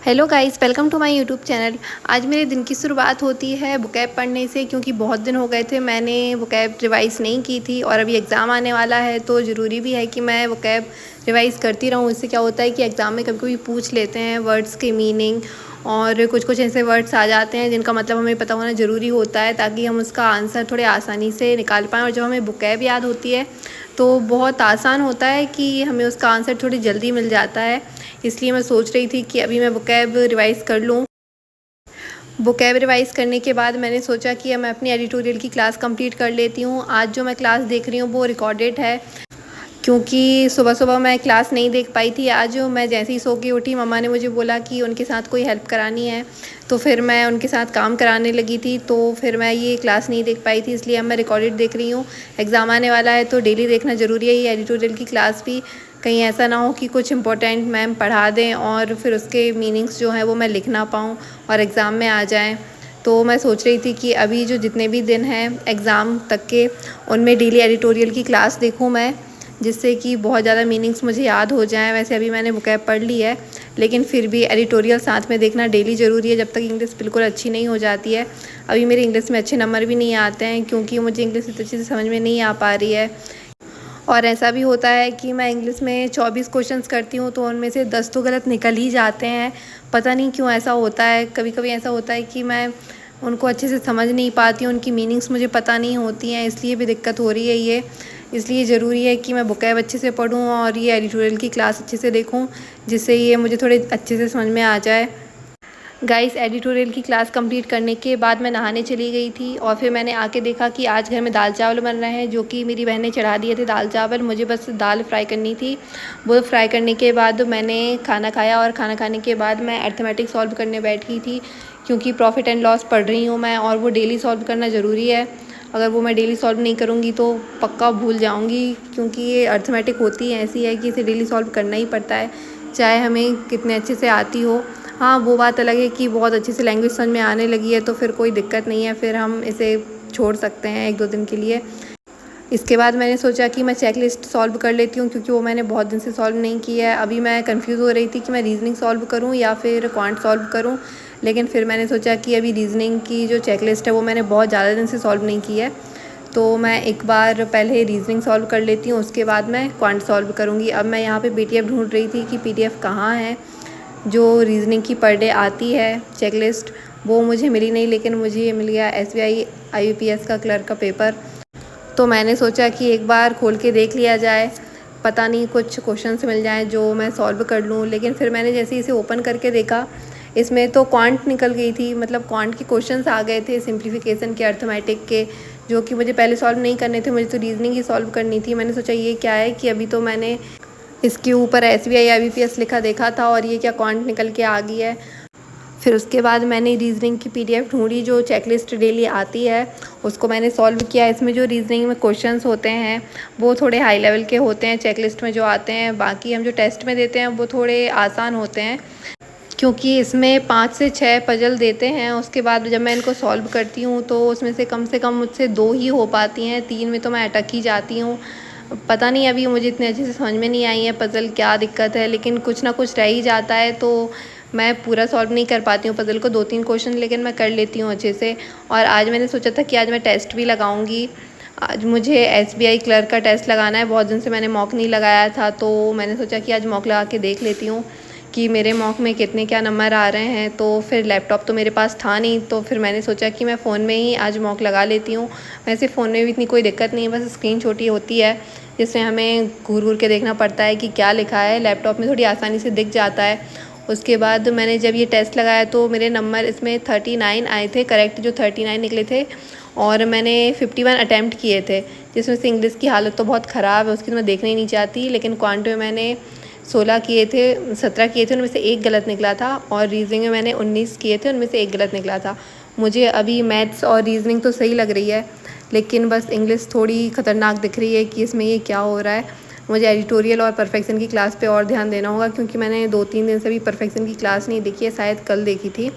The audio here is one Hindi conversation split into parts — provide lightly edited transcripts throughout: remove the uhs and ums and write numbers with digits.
Hello guys, welcome to my YouTube channel. आज मेरे दिन की शुरुआत होती है वोकैब पढ़ने से, क्योंकि बहुत दिन हो गए थे मैंने वोकैब रिवाइज़ नहीं की थी और अभी एग्ज़ाम आने वाला है तो ज़रूरी भी है कि मैं वोकैब रिवाइज़ करती रहूँ। इससे क्या होता है कि एग्ज़ाम में कभी कभी पूछ लेते हैं वर्ड्स के मीनिंग, और कुछ कुछ ऐसे वर्ड्स आ जाते हैं जिनका मतलब हमें पता होना ज़रूरी होता है, ताकि हम उसका आंसर थोड़े आसानी से निकाल पाएँ। और जब हमें वोकैब याद होती है तो बहुत आसान होता है कि हमें उसका आंसर थोड़ी जल्दी मिल जाता है। इसलिए मैं सोच रही थी कि अभी मैं वोकैब रिवाइज़ कर लूँ। वोकैब रिवाइज़ करने के बाद मैंने सोचा कि अब मैं अपनी एडिटोरियल की क्लास कंप्लीट कर लेती हूँ। आज जो मैं क्लास देख रही हूँ वो रिकॉर्डेड है, क्योंकि सुबह सुबह मैं क्लास नहीं देख पाई थी। आज मैं जैसे ही सो के उठी, मम्मा ने मुझे बोला कि उनके साथ कोई हेल्प करानी है, तो फिर मैं उनके साथ काम कराने लगी थी, तो फिर मैं ये क्लास नहीं देख पाई थी। इसलिए अब मैं रिकॉर्डेड देख रही हूँ। एग्ज़ाम आने वाला है तो डेली देखना ज़रूरी है ये एडिटोरियल की क्लास भी। कहीं ऐसा ना हो कि कुछ इंपॉर्टेंट मैम पढ़ा दें और फिर उसके मीनिंग्स जो हैं वो मैं लिख ना पाऊँ और एग्ज़ाम में आ जाएँ। तो मैं सोच रही थी कि अभी जो जितने भी दिन हैं एग्ज़ाम तक के, उनमें डेली एडिटोरियल की क्लास देखूँ मैं, जिससे कि बहुत ज़्यादा मीनिंग्स मुझे याद हो जाएँ। वैसे अभी मैंने वोकैब पढ़ ली है, लेकिन फिर भी एडिटोरियल साथ में देखना डेली ज़रूरी है, जब तक इंग्लिश बिल्कुल अच्छी नहीं हो जाती है। अभी मेरे इंग्लिश में अच्छे नंबर भी नहीं आते हैं, क्योंकि मुझे इंग्लिश इतनी अच्छे से समझ में नहीं आ पा रही है। और ऐसा भी होता है कि मैं इंग्लिश में 24 क्वेश्चंस करती हूँ तो उनमें से 10 तो गलत निकल ही जाते हैं। पता नहीं क्यों ऐसा होता है। कभी कभी ऐसा होता है कि मैं उनको अच्छे से समझ नहीं पाती हूँ, उनकी मीनिंग्स मुझे पता नहीं होती हैं, इसलिए भी दिक्कत हो रही है ये। इसलिए ज़रूरी है कि मैं वोकैब अच्छे से पढूँ और ये एडिटोरियल की क्लास अच्छे से देखूँ, जिससे ये मुझे थोड़े अच्छे से समझ में आ जाए। गाइस, एडिटोरियल की क्लास कंप्लीट करने के बाद मैं नहाने चली गई थी और फिर मैंने आके देखा कि आज घर में दाल चावल बन रहे हैं, जो कि मेरी बहन ने चढ़ा दिए थे दाल चावल। मुझे बस दाल फ्राई करनी थी। वो फ्राई करने के बाद मैंने खाना खाया और खाना खाने के बाद मैं अर्थमेटिक सॉल्व करने बैठ गई थी, क्योंकि प्रॉफिट एंड लॉस पढ़ रही हूँ मैं और वो डेली सॉल्व करना ज़रूरी है। अगर वो मैं डेली सॉल्व नहीं करूँगी तो पक्का भूल जाऊँगी, क्योंकि ये अर्थमेटिक होती है ऐसी है कि इसे डेली सॉल्व करना ही पड़ता है, चाहे हमें कितने अच्छे से आती हो। हाँ, वो बात अलग है कि बहुत अच्छे से लैंग्वेज समझ में आने लगी है तो फिर कोई दिक्कत नहीं है, फिर हम इसे छोड़ सकते हैं 1-2 दिन के लिए। इसके बाद मैंने सोचा कि मैं चेक लिस्ट सॉल्व कर लेती हूँ, क्योंकि वो मैंने बहुत दिन से सॉल्व नहीं की है। अभी मैं कंफ्यूज हो रही थी कि मैं रीजनिंग सॉल्व करूँ या फिर क्वांट सॉल्व करूँ, लेकिन फिर मैंने सोचा कि अभी रीजनिंग की जो चेक लिस्ट है वो मैंने बहुत ज़्यादा दिन से सॉल्व नहीं की है, तो मैं एक बार पहले रीजनिंग सॉल्व कर लेती हूँ, उसके बाद मैं क्वांट सॉल्व करूँगी। अब मैं यहाँ पे पीडीएफ ढूंढ रही थी कि पीडीएफ कहाँ है, जो रीजनिंग की पर डे आती है चेक लिस्ट, वो मुझे मिली नहीं, लेकिन मुझे ये मिल गया एसबीआई आईबीपीएस का क्लर्क का पेपर। तो मैंने सोचा कि एक बार खोल के देख लिया जाए, पता नहीं कुछ क्वेश्चंस मिल जाएं जो मैं सॉल्व कर लूँ। लेकिन फिर मैंने जैसे इसे ओपन करके देखा, इसमें तो क्वांट निकल गई थी, मतलब क्वांट के क्वेश्चंस आ गए थे सिंप्लीफिकेशन के, अर्थमेटिक के, जो कि मुझे पहले सॉल्व नहीं करने थे, मुझे तो रीजनिंग ही सॉल्व करनी थी। मैंने सोचा ये क्या है कि अभी तो मैंने इसके ऊपर एसबीआई आईबीपीएस लिखा देखा था और ये क्या क्वांट निकल के आ गई है। फिर उसके बाद मैंने रीजनिंग की पीडीएफ ढूंढी, जो चेकलिस्ट डेली आती है, उसको मैंने सॉल्व किया। इसमें जो रीजनिंग में क्वेश्चंस होते हैं वो थोड़े हाई लेवल के होते हैं चेकलिस्ट में जो आते हैं, बाकी हम जो टेस्ट में देते हैं वो थोड़े आसान होते हैं, क्योंकि इसमें 5 से 6 पजल देते हैं। उसके बाद जब मैं इनको सॉल्व करती हूँ तो उसमें से कम मुझसे 2 ही हो पाती हैं, 3 में तो मैं अटक ही जाती हूँ। पता नहीं अभी मुझे इतने अच्छे से समझ में नहीं आई है पज़ल क्या दिक्कत है, लेकिन कुछ ना कुछ रह ही जाता है, तो मैं पूरा सॉल्व नहीं कर पाती हूँ पज़ल को, 2-3 क्वेश्चन लेकिन मैं कर लेती हूँ अच्छे से। और आज मैंने सोचा था कि आज मैं टेस्ट भी लगाऊंगी। आज मुझे एसबीआई क्लर्क का टेस्ट लगाना है, बहुत दिन से मैंने मॉक नहीं लगाया था, तो मैंने सोचा कि आज मॉक लगा के देख लेती हूँ कि मेरे मॉक में कितने क्या नंबर आ रहे हैं। तो फिर लैपटॉप तो मेरे पास था नहीं, तो फिर मैंने सोचा कि मैं फ़ोन में ही आज मॉक लगा लेती हूँ। वैसे फ़ोन में भी इतनी कोई दिक्कत नहीं है, बस स्क्रीन छोटी होती है जिसमें हमें घूर घूर के देखना पड़ता है कि क्या लिखा है। लैपटॉप में थोड़ी आसानी से दिख जाता है। उसके बाद मैंने जब ये टेस्ट लगाया तो मेरे नंबर इसमें 39 आए थे करेक्ट, जो 39 निकले थे, और मैंने 51 अटैम्प्ट किए थे, जिसमें से इंग्लिश की हालत तो बहुत ख़राब है, उसकी तो मैं देखना ही नहीं चाहती। लेकिन क्वांट में मैंने 17 किए थे, उनमें से एक गलत निकला था, और रीजनिंग में मैंने 19 किए थे, उनमें से एक गलत निकला था। मुझे अभी मैथ्स और रीजनिंग तो सही लग रही है, लेकिन बस इंग्लिश थोड़ी ख़तरनाक दिख रही है कि इसमें ये क्या हो रहा है। मुझे एडिटोरियल और परफेक्शन की क्लास पे और ध्यान देना होगा, क्योंकि मैंने 2-3 दिन से भी परफेक्शन की क्लास नहीं देखी है, शायद कल देखी थी,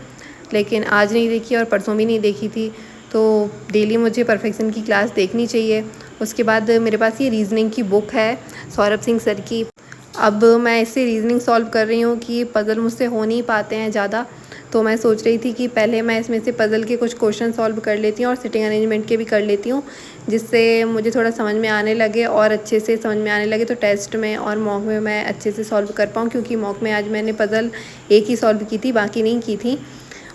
लेकिन आज नहीं देखी और परसों भी नहीं देखी थी। तो डेली मुझे परफेक्शन की क्लास देखनी चाहिए। उसके बाद मेरे पास ये रीजनिंग की बुक है सौरभ सिंह सर की, अब मैं इससे रीज़निंग सॉल्व कर रही हूँ कि पज़ल मुझसे हो नहीं पाते हैं ज़्यादा, तो मैं सोच रही थी कि पहले मैं इसमें से पज़ल के कुछ क्वेश्चन सॉल्व कर लेती हूँ और सिटिंग अरेंजमेंट के भी कर लेती हूँ, जिससे मुझे थोड़ा समझ में आने लगे और अच्छे से समझ में आने लगे, तो टेस्ट में और मॉक में मैं अच्छे से सॉल्व कर पाऊँ। क्योंकि मॉक में आज मैंने पज़ल एक ही सॉल्व की थी, बाकी नहीं की थी।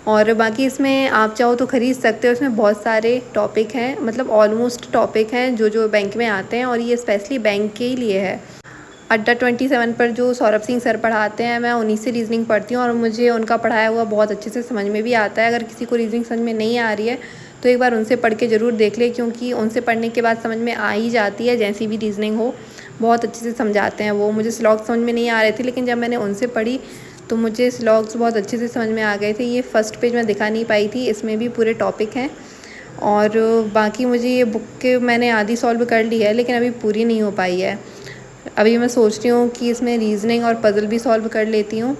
और बाकी इसमें आप चाहो तो ख़रीद सकते हो, इसमें बहुत सारे टॉपिक हैं, मतलब ऑलमोस्ट टॉपिक हैं जो बैंक में आते हैं, और ये स्पेशली बैंक के ही लिए है। अड्डा 27 पर जो सौरभ सिंह सर पढ़ाते हैं, मैं उन्हीं से रीज़निंग पढ़ती हूँ और मुझे उनका पढ़ाया हुआ बहुत अच्छे से समझ में भी आता है। अगर किसी को रीज़निंग समझ में नहीं आ रही है तो एक बार उनसे पढ़ के ज़रूर देख ले, क्योंकि उनसे पढ़ने के बाद समझ में आ ही जाती है, जैसी भी रीज़निंग हो। बहुत अच्छे से समझाते हैं वो। मुझे स्लॉग्स समझ में नहीं आ रहे थे, लेकिन जब मैंने उनसे पढ़ी तो मुझे स्लॉग्स बहुत अच्छे से समझ में आ गए थे। ये फर्स्ट पेज में दिखा नहीं पाई थी, इसमें भी पूरे टॉपिक हैं। और बाकी मुझे ये बुक मैंने आधी सॉल्व कर ली है, लेकिन अभी पूरी नहीं हो पाई है। अभी मैं सोच रही हूँ कि इसमें रीज़निंग और पज़ल भी सॉल्व कर लेती हूँ,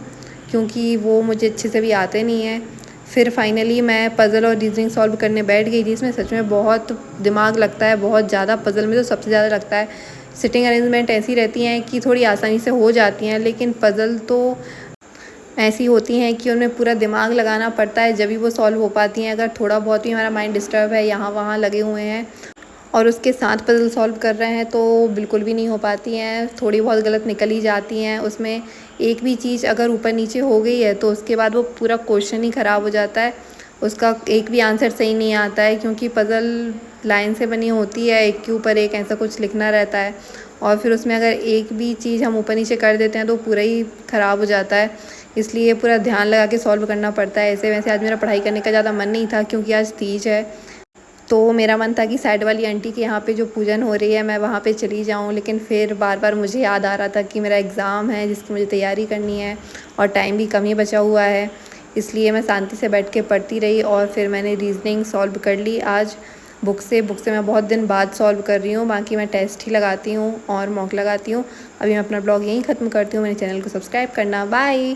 क्योंकि वो मुझे अच्छे से भी आते नहीं हैं। फिर फाइनली मैं पज़ल और रीज़निंग सॉल्व करने बैठ गई थी। इसमें सच में बहुत दिमाग लगता है, बहुत ज़्यादा। पज़ल में तो सबसे ज़्यादा लगता है। सिटिंग अरेंजमेंट ऐसी रहती हैं कि थोड़ी आसानी से हो जाती हैं, लेकिन पज़ल तो ऐसी होती हैं कि उनमें पूरा दिमाग लगाना पड़ता है, जब भी वो सॉल्व हो पाती हैं। अगर थोड़ा बहुत भी हमारा माइंड डिस्टर्ब है, यहाँ वहाँ लगे हुए हैं और उसके साथ पज़ल सॉल्व कर रहे हैं, तो बिल्कुल भी नहीं हो पाती हैं। थोड़ी बहुत गलत निकल ही जाती हैं। उसमें एक भी चीज़ अगर ऊपर नीचे हो गई है तो उसके बाद वो पूरा क्वेश्चन ही ख़राब हो जाता है। उसका एक भी आंसर सही नहीं आता है, क्योंकि पज़ल लाइन से बनी होती है, एक के ऊपर एक ऐसा कुछ लिखना रहता है, और फिर उसमें अगर एक भी चीज़ हम ऊपर नीचे कर देते हैं तो पूरा ही ख़राब हो जाता है। इसलिए पूरा ध्यान लगा के सॉल्व करना पड़ता है। ऐसे वैसे आज मेरा पढ़ाई करने का ज़्यादा मन नहीं था, क्योंकि आज तीज है, तो मेरा मन था कि साइड वाली आंटी के यहाँ पे जो पूजन हो रही है मैं वहाँ पे चली जाऊँ। लेकिन फिर बार बार मुझे याद आ रहा था कि मेरा एग्ज़ाम है, जिसकी मुझे तैयारी करनी है, और टाइम भी कम ही बचा हुआ है। इसलिए मैं शांति से बैठ के पढ़ती रही, और फिर मैंने रीज़निंग सॉल्व कर ली आज बुक से मैं बहुत दिन बाद सॉल्व कर रही हूँ। बाकी मैं टेस्ट ही लगाती हूँ और मॉक लगाती हूँ। अभी मैं अपना ब्लॉग यहीं ख़त्म करती हूँ। मेरे चैनल को सब्सक्राइब करना। बाय।